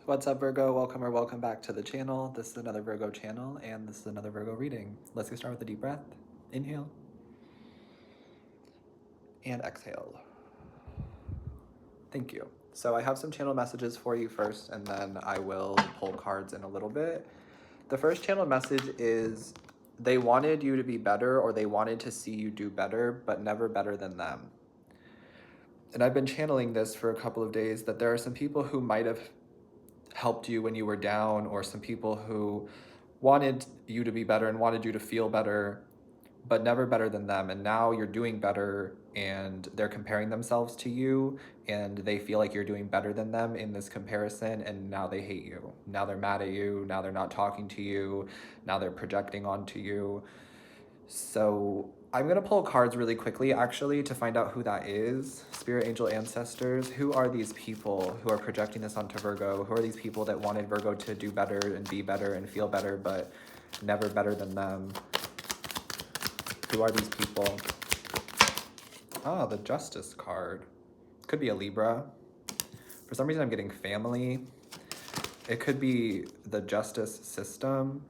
What's up, Virgo? Welcome or welcome back to the channel. This is another Virgo channel, and this is another Virgo reading. Let's get started with a deep breath. Inhale and exhale. Thank you. So I have some channel messages for you first, and then I will pull cards in a little bit. The first channel message is they wanted you to be better, or they wanted to see you do better, but never better than them. And I've been channeling this for a couple of days, that there are some people who might have helped you when you were down, or some people who wanted you to be better and wanted you to feel better, but never better than them. And now you're doing better, and they're comparing themselves to you, and they feel like you're doing better than them in this comparison, and now they hate you. Now they're mad at you. Now they're not talking to you. Now they're projecting onto you. So I'm going to pull cards really quickly, actually, to find out who that is. Spirit, angel, ancestors, who are these people who are projecting this onto Virgo? Who are these people that wanted Virgo to do better and be better and feel better, but never better than them? Who are these people? Oh, the Justice card. Could be a Libra. For some reason, I'm getting family. It could be the justice system.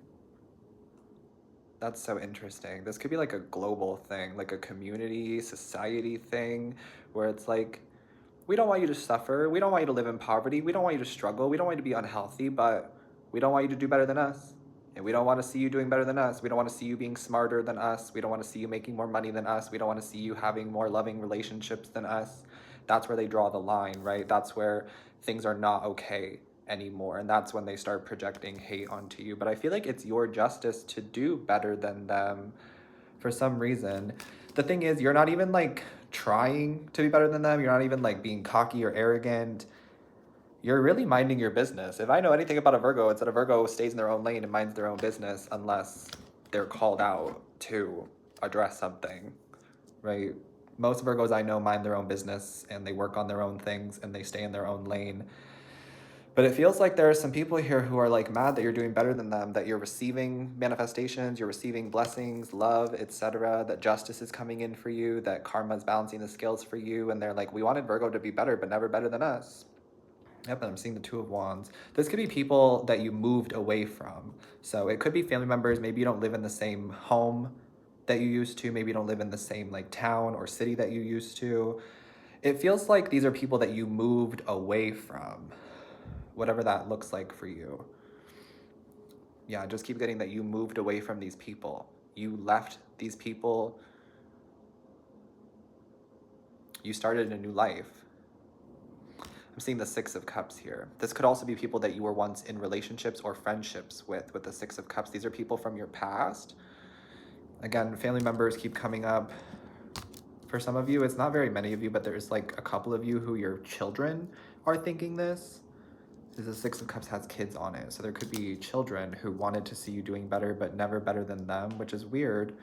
That's so interesting. This could be like a global thing, like a community, society thing, where it's like, we don't want you to suffer. We don't want you to live in poverty. We don't want you to struggle. We don't want you to be unhealthy, but we don't want you to do better than us. And we don't want to see you doing better than us. We don't want to see you being smarter than us. We don't want to see you making more money than us. We don't want to see you having more loving relationships than us. That's where they draw the line, right? That's where things are not okay anymore, and that's when they start projecting hate onto you. But I feel like it's your justice to do better than them for some reason. The thing is, you're not even like trying to be better than them. You're not even like being cocky or arrogant. You're really minding your business. If I know anything about a Virgo, it's that a Virgo stays in their own lane and minds their own business unless they're called out to address something, right? Most Virgos I know mind their own business, and they work on their own things, and they stay in their own lane. But it feels like there are some people here who are like mad that you're doing better than them, that you're receiving manifestations, you're receiving blessings, love, etc., that justice is coming in for you, that karma is balancing the scales for you, and they're like, we wanted Virgo to be better, but never better than us. Yep, and I'm seeing the Two of Wands. This could be people that you moved away from. So it could be family members. Maybe you don't live in the same home that you used to. Maybe you don't live in the same like town or city that you used to. It feels like these are people that you moved away from, whatever that looks like for you. Yeah, just keep getting that you moved away from these people. You left these people. You started a new life. I'm seeing the Six of Cups here. This could also be people that you were once in relationships or friendships with the Six of Cups. These are people from your past. Again, family members keep coming up. For some of you, it's not very many of you, but there's like a couple of you who your children are thinking this. The Six of Cups has kids on it. So there could be children who wanted to see you doing better, but never better than them, which is weird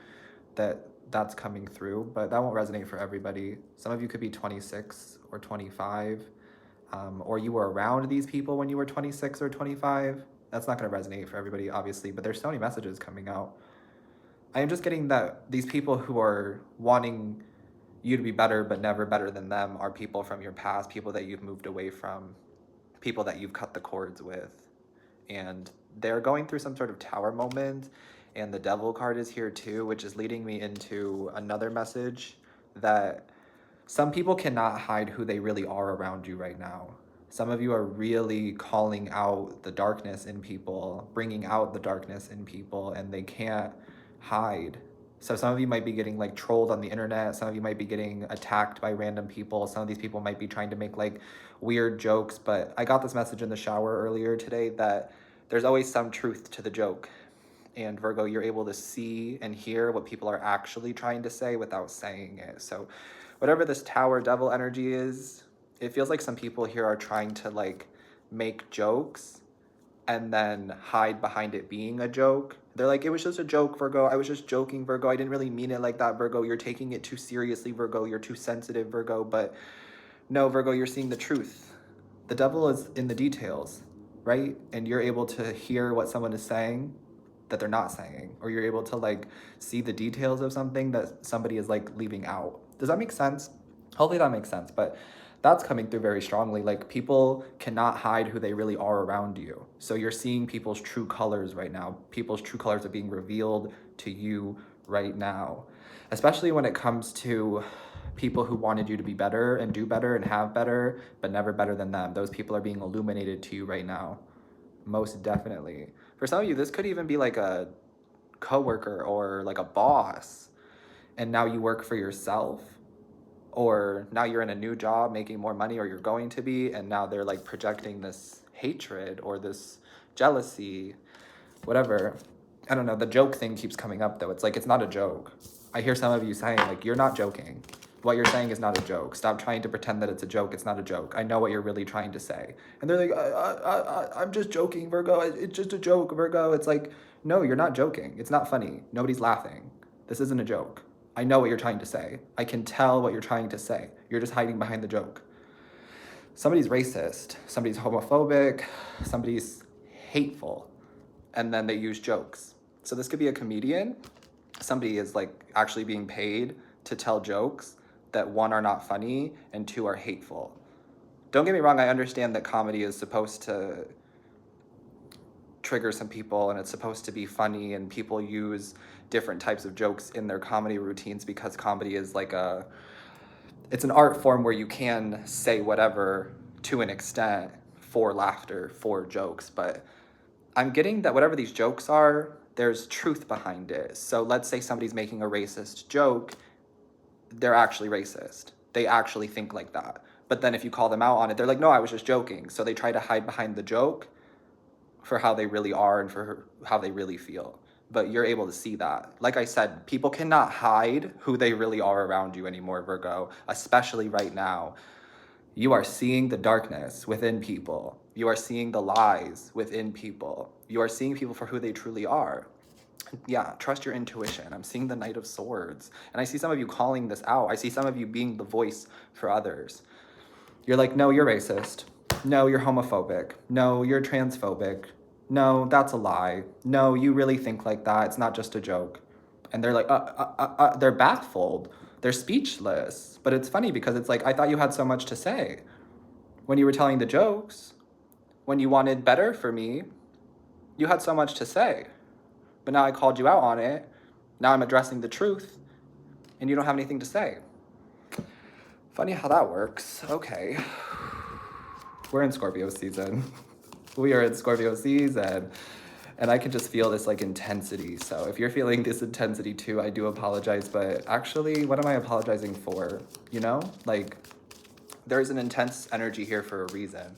that that's coming through, but that won't resonate for everybody. Some of you could be 26 or 25, or you were around these people when you were 26 or 25. That's not going to resonate for everybody, obviously, but there's so many messages coming out. I am just getting that these people who are wanting you to be better, but never better than them, are people from your past, people that you've moved away from, people that you've cut the cords with, and they're going through some sort of tower moment. And the Devil card is here too, which is leading me into another message that some people cannot hide who they really are around you right now. Some of you are really calling out the darkness in people, bringing out the darkness in people, and they can't hide. So some of you might be getting like trolled on the internet. Some of you might be getting attacked by random people. Some of these people might be trying to make like weird jokes, but I got this message in the shower earlier today that there's always some truth to the joke. And Virgo, you're able to see and hear what people are actually trying to say without saying it. So whatever this Tower Devil energy is, it feels like some people here are trying to like make jokes and then hide behind it being a joke. They're like, it was just a joke, Virgo. I was just joking, Virgo. I didn't really mean it like that, Virgo. You're taking it too seriously, Virgo. You're too sensitive, Virgo. But no, Virgo, you're seeing the truth. The devil is in the details, right? And you're able to hear what someone is saying that they're not saying, or you're able to like see the details of something that somebody is like leaving out. Does that make sense? Hopefully that makes sense. But That's coming through very strongly. Like, people cannot hide who they really are around you. So you're seeing people's true colors right now. People's true colors are being revealed to you right now, especially when it comes to people who wanted you to be better and do better and have better, but never better than them. Those people are being illuminated to you right now. Most definitely. For some of you, this could even be like a coworker or like a boss, and now you work for yourself, or now you're in a new job making more money, or you're going to be, and now they're like projecting this hatred or this jealousy, whatever. I don't know, the joke thing keeps coming up though. It's like, it's not a joke. I hear some of you saying like, you're not joking. What you're saying is not a joke. Stop trying to pretend that it's a joke. It's not a joke. I know what you're really trying to say. And they're like, I'm just joking, Virgo. It's just a joke, Virgo. It's like, no, you're not joking. It's not funny. Nobody's laughing. This isn't a joke. I know what you're trying to say. I can tell what you're trying to say. You're just hiding behind the joke. Somebody's racist. Somebody's homophobic. Somebody's hateful. And then they use jokes. So this could be a comedian. Somebody is like actually being paid to tell jokes that, one, are not funny, and two, are hateful. Don't get me wrong, I understand that comedy is supposed to trigger some people and it's supposed to be funny, and people use different types of jokes in their comedy routines because comedy is like it's an art form where you can say whatever to an extent for laughter, for jokes. But I'm getting that whatever these jokes are, there's truth behind it. So let's say somebody's making a racist joke, they're actually racist. They actually think like that. But then if you call them out on it, they're like, no, I was just joking. So they try to hide behind the joke for how they really are and for how they really feel. But you're able to see that. Like I said, people cannot hide who they really are around you anymore, Virgo, especially right now. You are seeing the darkness within people. You are seeing the lies within people. You are seeing people for who they truly are. Yeah, trust your intuition. I'm seeing the Knight of Swords. And I see some of you calling this out. I see some of you being the voice for others. You're like, no, you're racist. No, you're homophobic. No, you're transphobic. No, that's a lie. No, you really think like that. It's not just a joke. And they're like, they're baffled. They're speechless. But it's funny because it's like, I thought you had so much to say. When you were telling the jokes, when you wanted better for me, you had so much to say. But now I called you out on it. Now I'm addressing the truth, and you don't have anything to say. Funny how that works. Okay. We're in Scorpio season. We are in Scorpio season. And I can just feel this like intensity. So if you're feeling this intensity too, I do apologize. But actually, what am I apologizing for? You know? Like, there's an intense energy here for a reason.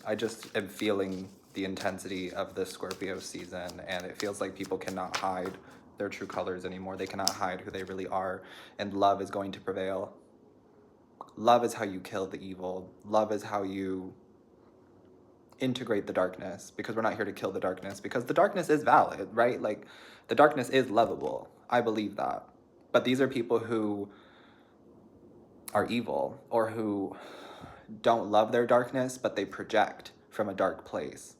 I just am feeling the intensity of this Scorpio season, and it feels like people cannot hide their true colors anymore. They cannot hide who they really are, and love is going to prevail. Love is how you kill the evil. Love is how you integrate the darkness, because we're not here to kill the darkness, because the darkness is valid, right? Like, the darkness is lovable. I believe that. But these are people who are evil, or who don't love their darkness, but they project from a dark place.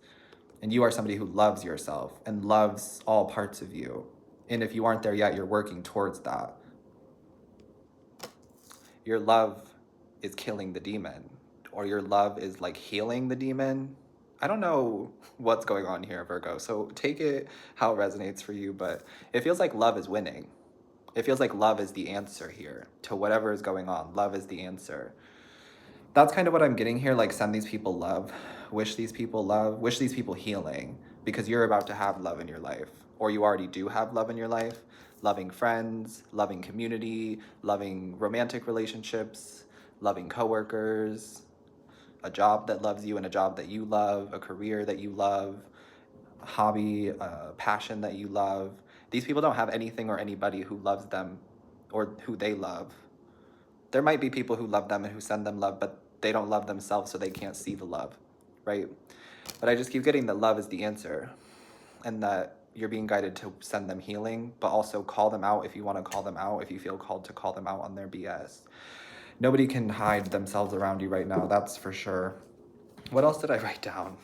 And you are somebody who loves yourself and loves all parts of you. And if you aren't there yet, you're working towards that. Your love is killing the demon, or your love is like healing the demon. I don't know what's going on here, Virgo. So take it how it resonates for you, but it feels like love is winning. It feels like love is the answer here to whatever is going on. Love is the answer. That's kind of what I'm getting here. Like, send these people love, wish these people love, wish these people healing, because you're about to have love in your life, or you already do have love in your life. Loving friends, loving community, loving romantic relationships, loving coworkers, a job that loves you and a job that you love, a career that you love, a hobby, a passion that you love. These people don't have anything or anybody who loves them or who they love. There might be people who love them and who send them love, but they don't love themselves, so they can't see the love, right? But I just keep getting that love is the answer, and that you're being guided to send them healing, but also call them out if you want to call them out, if you feel called to call them out on their BS. Nobody can hide themselves around you right now, that's for sure. What else did I write down?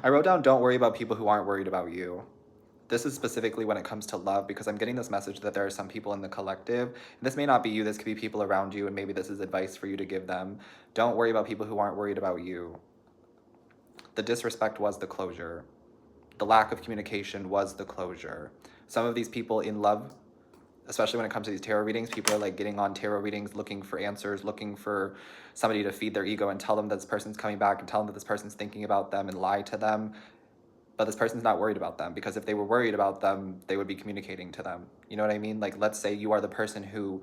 I wrote down, don't worry about people who aren't worried about you. This is specifically when it comes to love, because I'm getting this message that there are some people in the collective. This may not be you, this could be people around you, and maybe this is advice for you to give them. Don't worry about people who aren't worried about you. The disrespect was the closure. The lack of communication was the closure. Some of these people in love, especially when it comes to these tarot readings, people are like getting on tarot readings, looking for answers, looking for somebody to feed their ego and tell them that this person's coming back and tell them that this person's thinking about them and lie to them. But this person's not worried about them, because if they were worried about them, they would be communicating to them. You know what I mean? Like, let's say you are the person who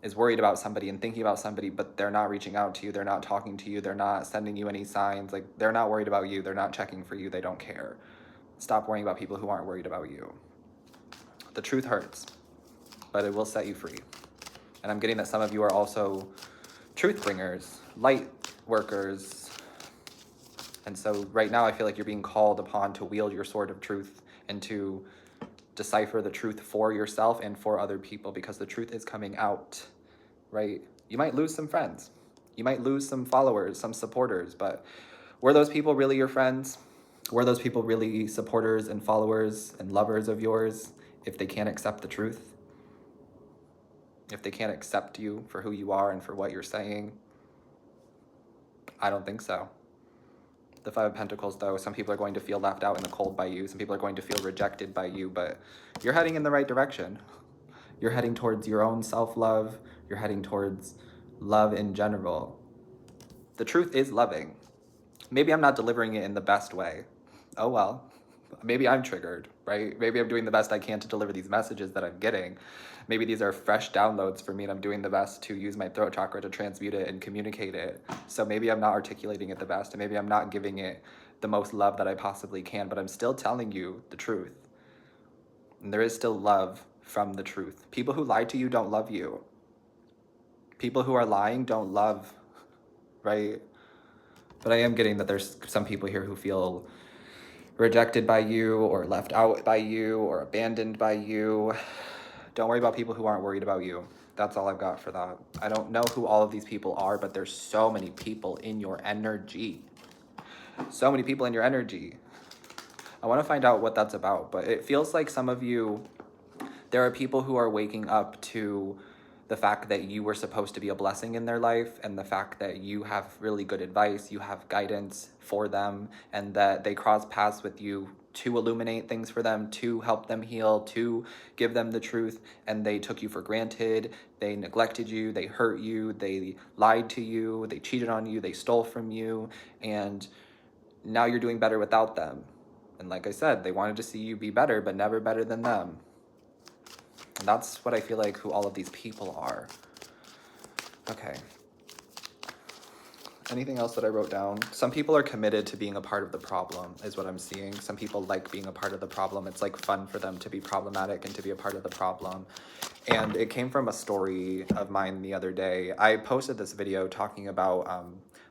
is worried about somebody and thinking about somebody, but they're not reaching out to you, they're not talking to you, they're not sending you any signs, like they're not worried about you, they're not checking for you, they don't care. Stop worrying about people who aren't worried about you. The truth hurts, but it will set you free. And I'm getting that some of you are also truth bringers, light workers. And so right now I feel like you're being called upon to wield your sword of truth and to decipher the truth for yourself and for other people, because the truth is coming out, right? You might lose some friends. You might lose some followers, some supporters, but were those people really your friends? Were those people really supporters and followers and lovers of yours if they can't accept the truth? If they can't accept you for who you are and for what you're saying? I don't think so. The Five of Pentacles, though, some people are going to feel left out in the cold by you. Some people are going to feel rejected by you, but you're heading in the right direction. You're heading towards your own self-love. You're heading towards love in general. The truth is loving. Maybe I'm not delivering it in the best way. Oh well. Maybe I'm triggered, right? Maybe I'm doing the best I can to deliver these messages that I'm getting. Maybe these are fresh downloads for me and I'm doing the best to use my throat chakra to transmute it and communicate it. So maybe I'm not articulating it the best, and maybe I'm not giving it the most love that I possibly can, but I'm still telling you the truth. And there is still love from the truth. People who lie to you don't love you. People who are lying don't love, right? But I am getting that there's some people here who feel rejected by you or left out by you or abandoned by you. Don't worry about people who aren't worried about you. That's all I've got for that. I don't know who all of these people are, but there's so many people in your energy. So many people in your energy. I want to find out what that's about, but it feels like some of you, there are people who are waking up to the fact that you were supposed to be a blessing in their life, and the fact that you have really good advice, you have guidance for them, and that they cross paths with you to illuminate things for them, to help them heal, to give them the truth, and they took you for granted, they neglected you, they hurt you, they lied to you, they cheated on you, they stole from you, and now you're doing better without them. And like I said, they wanted to see you be better, but never better than them. And that's what I feel like who all of these people are. Okay. Anything else that I wrote down? Some people are committed to being a part of the problem, is what I'm seeing. Some people like being a part of the problem. It's like fun for them to be problematic and to be a part of the problem. And it came from a story of mine the other day. I posted this video talking about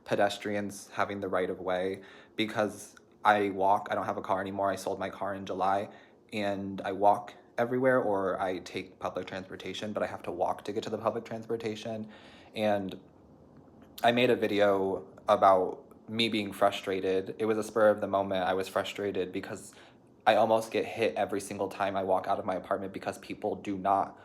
pedestrians having the right of way, because I walk. I don't have a car anymore. I sold my car in July, and I walk everywhere, or I take public transportation, but I have to walk to get to the public transportation. And I made a video about me being frustrated. It was a spur of the moment. I was frustrated because I almost get hit every single time I walk out of my apartment, because people do not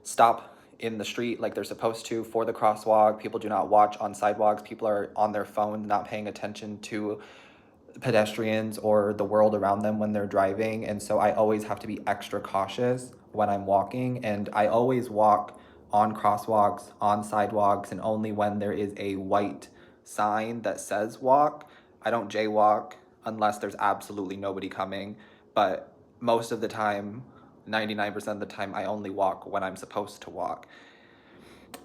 stop in the street like they're supposed to for the crosswalk. People do not watch on sidewalks. People are on their phone, not paying attention to pedestrians or the world around them when they're driving. And so I always have to be extra cautious when I'm walking, and I always walk on crosswalks, on sidewalks, and only when there is a white sign that says walk. I don't jaywalk unless there's absolutely nobody coming, but most of the time, 99% of the time, I only walk when I'm supposed to walk.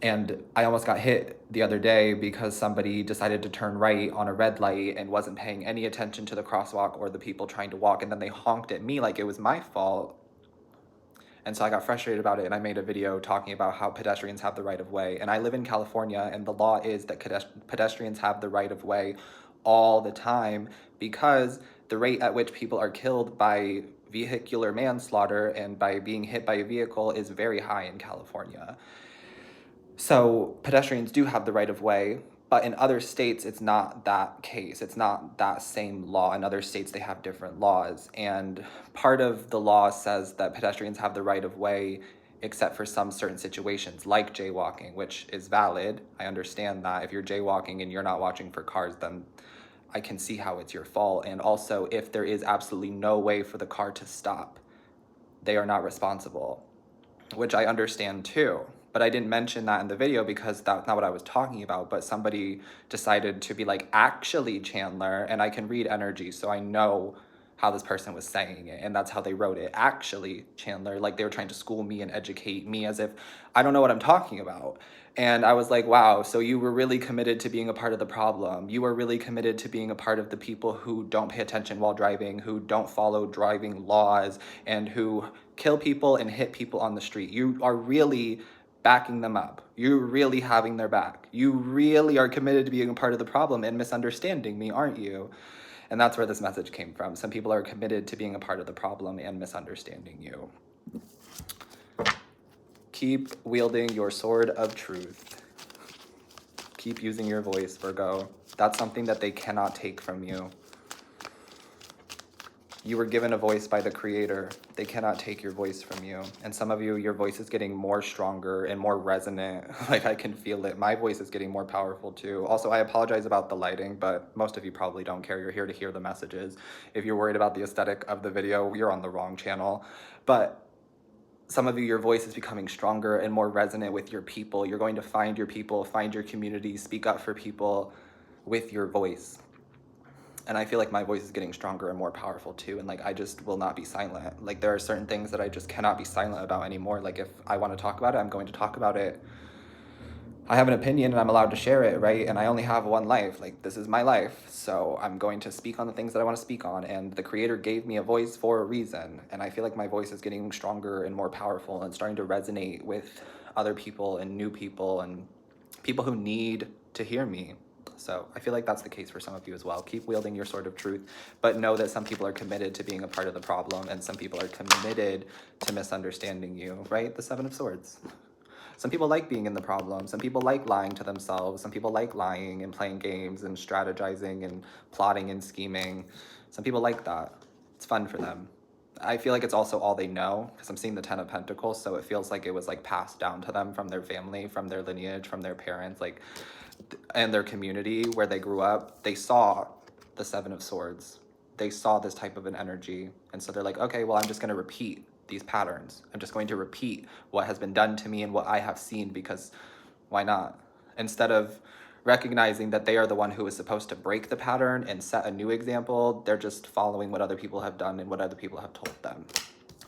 And I almost got hit the other day because somebody decided to turn right on a red light and wasn't paying any attention to the crosswalk or the people trying to walk, and then they honked at me like it was my fault. And so I got frustrated about it, and I made a video talking about how pedestrians have the right of way. And I live in California, and the law is that pedestrians have the right of way all the time, because the rate at which people are killed by vehicular manslaughter and by being hit by a vehicle is very high in California. So pedestrians do have the right of way, But in other states, it's not that case. It's not that same law. In other states, they have different laws. And part of the law says that pedestrians have the right of way except for some certain situations, like jaywalking, which is valid. I understand that. If you're jaywalking and you're not watching for cars, then I can see how it's your fault. And also, if there is absolutely no way for the car to stop, they are not responsible, which I understand too. But I didn't mention that in the video because that's not what I was talking about. But somebody decided to be like, actually, Chandler, and I can read energy, so I know how this person was saying it, and that's how they wrote it. Actually, Chandler, like they were trying to school me and educate me as if I don't know what I'm talking about. And I was like, wow, so you were really committed to being a part of the problem. You were really committed to being a part of the people who don't pay attention while driving, who don't follow driving laws, and who kill people and hit people on the street. You are really backing them up. You're really having their back. You really are committed to being a part of the problem and misunderstanding me, aren't you? And that's where this message came from. Some people are committed to being a part of the problem and misunderstanding you. Keep wielding your sword of truth. Keep using your voice, Virgo. That's something that they cannot take from you. You were given a voice by the Creator. They cannot take your voice from you. And some of you, your voice is getting more stronger and more resonant. Like I can feel it. My voice is getting more powerful too. Also, I apologize about the lighting, but most of you probably don't care. You're here to hear the messages. If you're worried about the aesthetic of the video, you're on the wrong channel. But some of you, your voice is becoming stronger and more resonant with your people. You're going to find your people, find your community, speak up for people with your voice. And I feel like my voice is getting stronger and more powerful too. And like, I just will not be silent. Like there are certain things that I just cannot be silent about anymore. Like if I want to talk about it, I'm going to talk about it. I have an opinion and I'm allowed to share it, right? And I only have one life. Like this is my life. So I'm going to speak on the things that I want to speak on. And the Creator gave me a voice for a reason. And I feel like my voice is getting stronger and more powerful and starting to resonate with other people and new people and people who need to hear me. So I feel like that's the case for some of you as well. Keep wielding your sword of truth, but know that some people are committed to being a part of the problem and some people are committed to misunderstanding you, right? The Seven of Swords. Some people like being in the problem. Some people like lying to themselves. Some people like lying and playing games and strategizing and plotting and scheming. Some people like that. It's fun for them. I feel like it's also all they know because I'm seeing the Ten of Pentacles, so it feels like it was like passed down to them from their family, from their lineage, from their parents, like, and their community where they grew up. They saw the Seven of Swords. They saw this type of an energy, and so they're like, okay, well, I'm just going to repeat these patterns. I'm just going to repeat what has been done to me and what I have seen because why not? Instead of recognizing that they are the one who is supposed to break the pattern and set a new example, they're just following what other people have done and what other people have told them.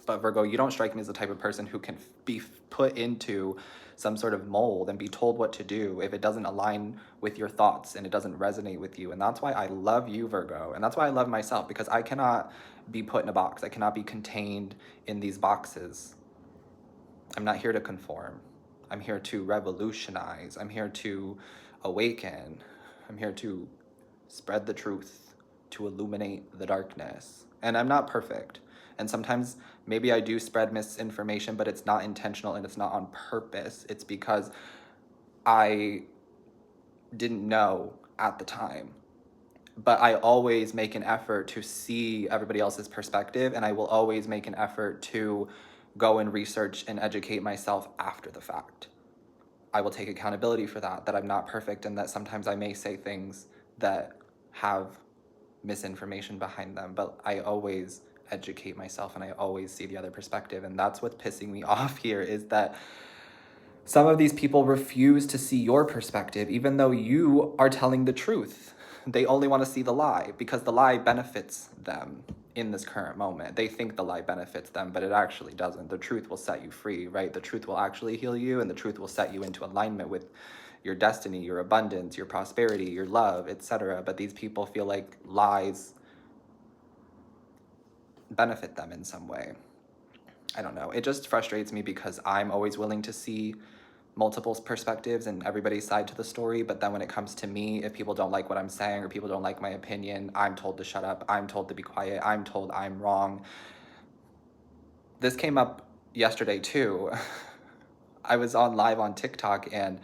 But Virgo, you don't strike me as the type of person who can be put into some sort of mold and be told what to do if it doesn't align with your thoughts and it doesn't resonate with you. And that's why I love you, Virgo. And that's why I love myself, because I cannot be put in a box. I cannot be contained in these boxes. I'm not here to conform. I'm here to revolutionize. I'm here to awaken. I'm here to spread the truth, to illuminate the darkness. And I'm not perfect. And sometimes maybe I do spread misinformation, but it's not intentional and it's not on purpose. It's because I didn't know at the time. But I always make an effort to see everybody else's perspective, and I will always make an effort to go and research and educate myself after the fact. I will take accountability for that I'm not perfect and that sometimes I may say things that have misinformation behind them, but I always educate myself and I always see the other perspective. And that's what's pissing me off here, is that some of these people refuse to see your perspective, even though you are telling the truth. They only want to see the lie because the lie benefits them in this current moment. They think the lie benefits them, but it actually doesn't. The truth will set you free, right? The truth will actually heal you, and the truth will set you into alignment with your destiny, your abundance, your prosperity, your love, etc. But these people feel like lies benefit them in some way. I don't know. It just frustrates me because I'm always willing to see multiple perspectives and everybody's side to the story, but then when it comes to me, if people don't like what I'm saying or people don't like my opinion, I'm told to shut up, I'm told to be quiet, I'm told I'm wrong. This came up yesterday too. I was on live on TikTok and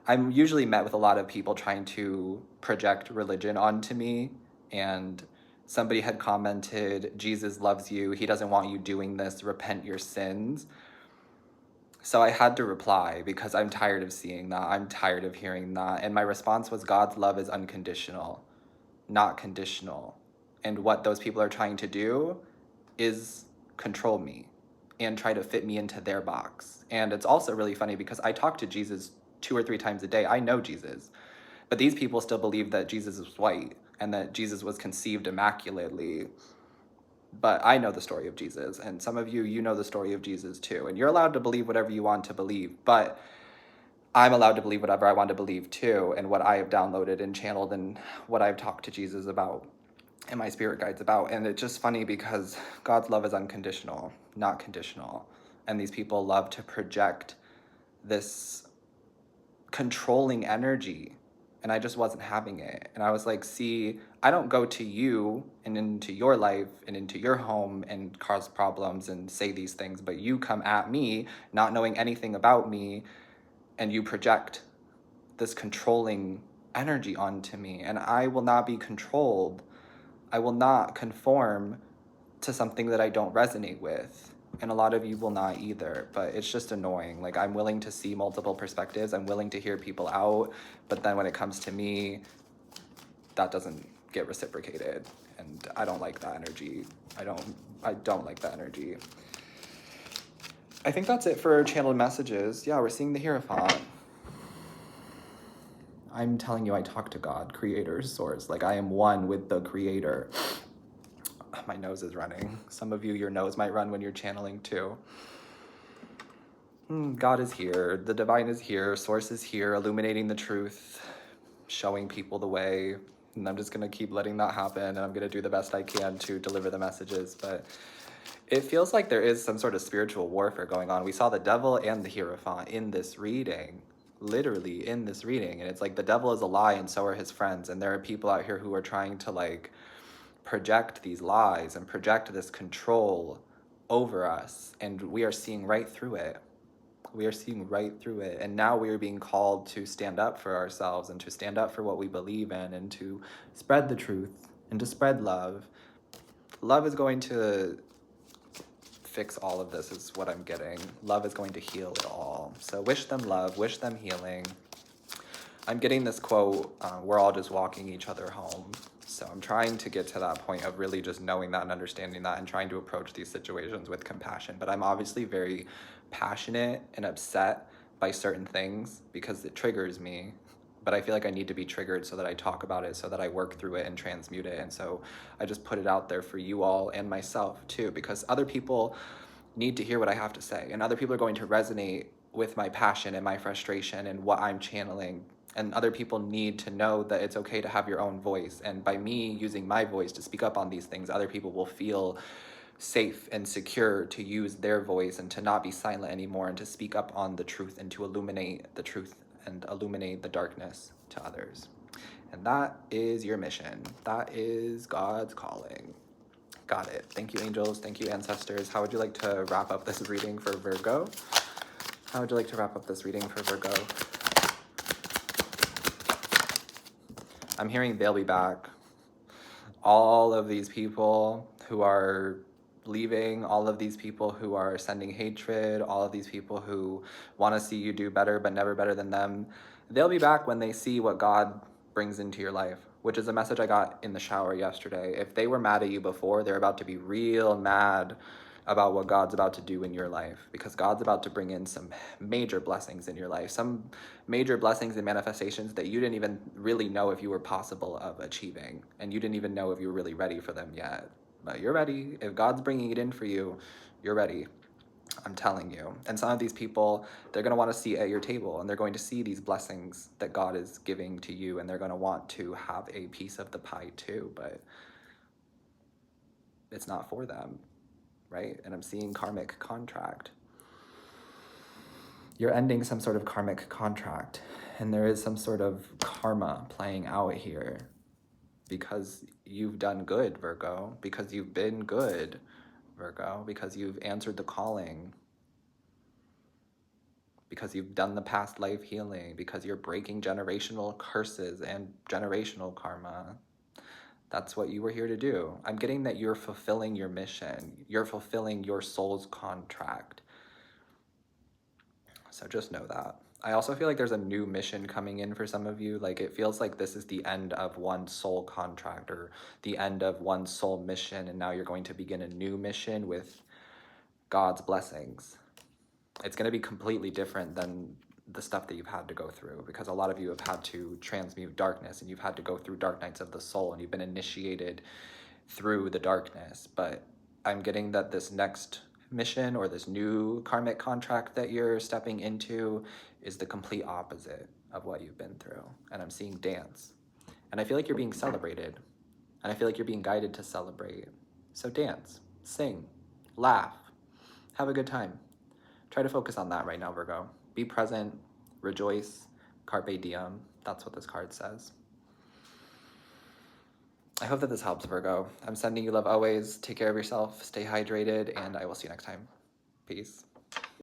I'm usually met with a lot of people trying to project religion onto me, and somebody had commented, Jesus loves you, he doesn't want you doing this, repent your sins. So I had to reply because I'm tired of seeing that. I'm tired of hearing that. And my response was, God's love is unconditional, not conditional. And what those people are trying to do is control me and try to fit me into their box. And it's also really funny because I talk to Jesus 2 or 3 times a day. I know Jesus. But these people still believe that Jesus is white and that Jesus was conceived immaculately. But I know the story of Jesus, and some of you, you know the story of Jesus too. And you're allowed to believe whatever you want to believe, but I'm allowed to believe whatever I want to believe too, and what I have downloaded and channeled and what I've talked to Jesus about and my spirit guides about. And it's just funny because God's love is unconditional, not conditional. And these people love to project this controlling energy, and I just wasn't having it. And I was like, see, I don't go to you and into your life and into your home and cause problems and say these things, but you come at me not knowing anything about me, and you project this controlling energy onto me, and I will not be controlled. I will not conform to something that I don't resonate with. And a lot of you will not either, but it's just annoying. Like, I'm willing to see multiple perspectives. I'm willing to hear people out, but then when it comes to me, that doesn't get reciprocated. And I don't like that energy. I don't like that energy. I think that's it for channeled messages. Yeah, we're seeing the Hierophant. I'm telling you, I talk to God, creator, source. Like, I am one with the creator. My nose is running. Some of you, your nose might run when you're channeling too. God is here. The divine is here. Source is here, illuminating the truth, showing people the way. And I'm just going to keep letting that happen. And I'm going to do the best I can to deliver the messages. But it feels like there is some sort of spiritual warfare going on. We saw the devil and the Hierophant in this reading, literally in this reading. And it's like the devil is a lie and so are his friends. And there are people out here who are trying to like project these lies and project this control over us, and we are seeing right through it. We are seeing right through it, and now we are being called to stand up for ourselves and to stand up for what we believe in and to spread the truth and to spread love. Love is going to fix all of this, is what I'm getting. Love is going to heal it all. So wish them love, wish them healing. I'm getting this quote, we're all just walking each other home. So I'm trying to get to that point of really just knowing that and understanding that and trying to approach these situations with compassion. But I'm obviously very passionate and upset by certain things because it triggers me. But I feel like I need to be triggered so that I talk about it, so that I work through it and transmute it. And so I just put it out there for you all and myself too, because other people need to hear what I have to say. And other people are going to resonate with my passion and my frustration and what I'm channeling. And other people need to know that it's okay to have your own voice. And by me using my voice to speak up on these things, other people will feel safe and secure to use their voice and to not be silent anymore and to speak up on the truth and to illuminate the truth and illuminate the darkness to others. And that is your mission. That is God's calling. Got it. Thank you, angels. Thank you, ancestors. How would you like to wrap up this reading for Virgo? How would you like to wrap up this reading for Virgo? I'm hearing they'll be back. All of these people who are leaving, all of these people who are sending hatred, all of these people who want to see you do better but never better than them, they'll be back when they see what God brings into your life, which is a message I got in the shower yesterday. If they were mad at you before, they're about to be real mad about what God's about to do in your life, because God's about to bring in some major blessings in your life, some major blessings and manifestations that you didn't even really know if you were possible of achieving, and you didn't even know if you were really ready for them yet. But you're ready. If God's bringing it in for you, you're ready. I'm telling you. And some of these people, they're going to want to see at your table, and they're going to see these blessings that God is giving to you, and they're going to want to have a piece of the pie too, but it's not for them, right? And I'm seeing karmic contract. You're ending some sort of karmic contract, and there is some sort of karma playing out here because you've done good, Virgo, because you've been good, Virgo, because you've answered the calling, because you've done the past life healing, because you're breaking generational curses and generational karma. That's what you were here to do. I'm getting that you're fulfilling your mission. You're fulfilling your soul's contract. So just know that. I also feel like there's a new mission coming in for some of you. Like it feels like this is the end of one soul contract or the end of one soul mission, and now you're going to begin a new mission with God's blessings. It's going to be completely different than the stuff that you've had to go through, because a lot of you have had to transmute darkness and you've had to go through dark nights of the soul and you've been initiated through the darkness. But I'm getting that this next mission or this new karmic contract that you're stepping into is the complete opposite of what you've been through. And I'm seeing dance. And I feel like you're being celebrated. And I feel like you're being guided to celebrate. So dance, sing, laugh, have a good time. Try to focus on that right now, Virgo. Be present, rejoice, carpe diem. That's what this card says. I hope that this helps, Virgo. I'm sending you love always. Take care of yourself, stay hydrated, and I will see you next time. Peace.